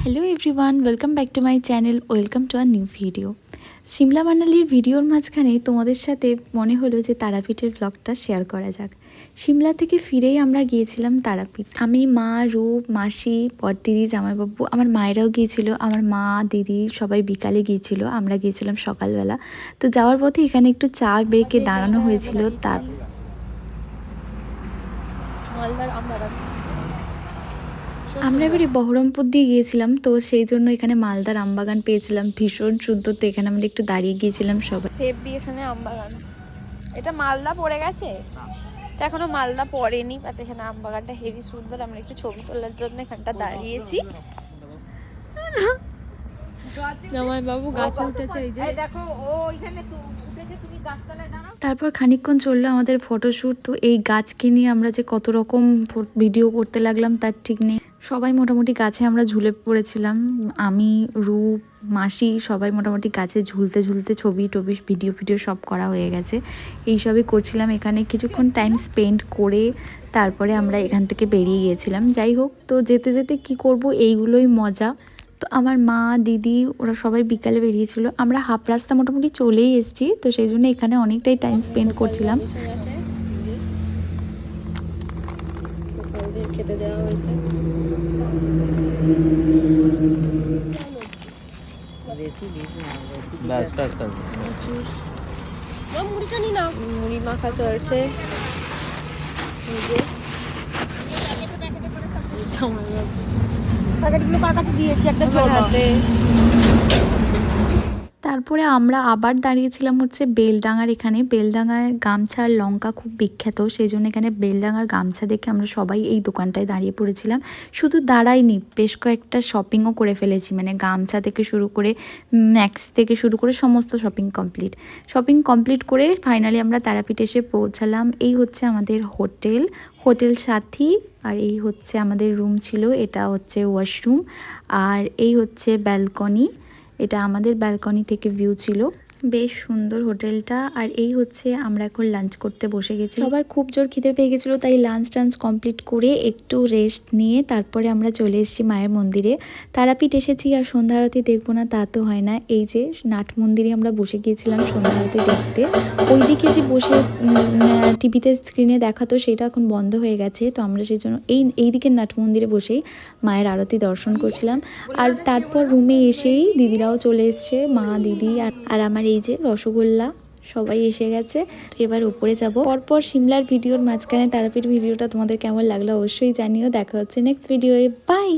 Hello everyone, welcome back to my channel, welcome to our new video. Shimla মানালির ভিডিওর মাঝখানে তোমাদের সাথে মনে হলো যে তারাপীঠের ব্লগটা শেয়ার করা যাক। সিমলা থেকে ফিরেই আমরা গিয়েছিলাম তারাপীঠ। আমি, মা, রূপ, মাসি, বড়দিদি, জামাইবাবু, আমার মায়েরাও গিয়েছিল। আমার মা, দিদি সবাই বিকালে গিয়েছিল, আমরা গিয়েছিলাম সকালবেলা। তো যাওয়ার পথে এখানে একটু চা ব্রেকে দাঁড়ানো হয়েছিল। আমরা এবারে বহরমপুর দিয়ে গিয়েছিলাম, তো সেই জন্য এখানে মালদার আমবাগান পেয়েছিলাম, ভীষণ সুন্দর। তো এখানে আমরা একটু দাঁড়িয়ে গিয়েছিলাম সবাই। হেব্বি এখানে আমবাগান। এটা মালদা পড়ে গেছে, তো এখনো মালদা পড়েনি, বাট এখানে আমবাগানটা হেভি সুন্দর। আমরা একটু ছবি তোলার জন্য এখানটা দাঁড়িয়েছি। জামাইবাবু গাছে উঠেছে, এই যে দেখো ও ওইখানে উঠেছে, তুমি গাছতলায় দাঁড়াও। তারপর খানিকক্ষণ চললো আমাদের ফটোশ্যুট। তো এই গাছকে নিয়ে আমরা যে কত রকম ভিডিও করতে লাগলাম তার ঠিক নেই। সবাই মোটামুটি গাছে আমরা ঝুলে পড়েছিলাম। আমি, রূপ, মাসি সবাই মোটামুটি গাছে ঝুলতে ঝুলতে ছবি টবি ভিডিও সব করা হয়ে গেছে। এইসবই করছিলাম। এখানে কিছুক্ষণ টাইম স্পেন্ড করে তারপরে আমরা এখান থেকে বেরিয়ে গিয়েছিলাম। যাই হোক, তো যেতে যেতে কি করব, এইগুলোই মজা। তো আমার মা, দিদি ওরা সবাই বিকালে বেরিয়েছিল। আমরা হাফ রাস্তা মোটামুটি চলেই এসেছি, তো সেই জন্য এখানে অনেকটাই টাইম স্পেন্ড করছিলাম। খেতে দেওয়া হয়েছে। মুড়ি মাখা চলছে। প্যাকেটগুলো কার কাছে দিয়েছি, একটা হাতে। তারপরে আমরা আবার দাঁড়িয়েছিলাম হচ্ছে বেলডাঙার এখানে। বেলডাঙার গামছা আর লঙ্কা খুব বিখ্যাত, সেই জন্য এখানে বেলডাঙার গামছা দেখে আমরা সবাই এই দোকানটায় দাঁড়িয়ে পড়েছিলাম। শুধু দাঁড়াইনি, বেশ কয়েকটা শপিংও করে ফেলেছি, মানে গামছা থেকে শুরু করে ম্যাক্সি থেকে শুরু করে সমস্ত শপিং কমপ্লিট করে ফাইনালি আমরা তারাপীঠ এসে পৌঁছালাম। এই হচ্ছে আমাদের হোটেল সাথী, আর এই হচ্ছে আমাদের রুম ছিল, এটা হচ্ছে ওয়াশরুম, আর এই হচ্ছে ব্যালকনি। এটা আমাদের ব্যালকনি থেকে ভিউ ছিল, বেশ সুন্দর হোটেলটা। আর এই হচ্ছে আমরা এখন লাঞ্চ করতে বসে গেছি। সবার খুব জোর খিদে পেয়ে গেছিলো, তাই লাঞ্চ কমপ্লিট করে একটু রেস্ট নিয়ে তারপরে আমরা চলে এসেছি মায়ের মন্দিরে। তারাপীঠ এসেছি আর সন্ধ্যা আরতি দেখবো না তা তো হয় না। এই যে নাট মন্দিরে আমরা বসে গিয়েছিলাম সন্ধ্যা আরতি দেখতে। ওইদিকে যে বসে টিভিতে স্ক্রিনে দেখাতো সেটা এখন বন্ধ হয়ে গেছে, তো আমরা সেই জন্য এই দিকের নাট মন্দিরে বসেই মায়ের আরতি দর্শন করছিলাম। আর তারপর রুমে এসেই দিদিরাও চলে এসছে, মা, দিদি আর আমার এই যে রসগোল্লা, সবাই এসে গেছে। তো এবার উপরে যাব। পরপর সিমলার ভিডিওর মাঝখানে তারাপীঠ ভিডিওটা তোমাদের কেমন লাগলো অবশ্যই জানিও। দেখা হচ্ছে নেক্সট ভিডিওয়ে, বাই।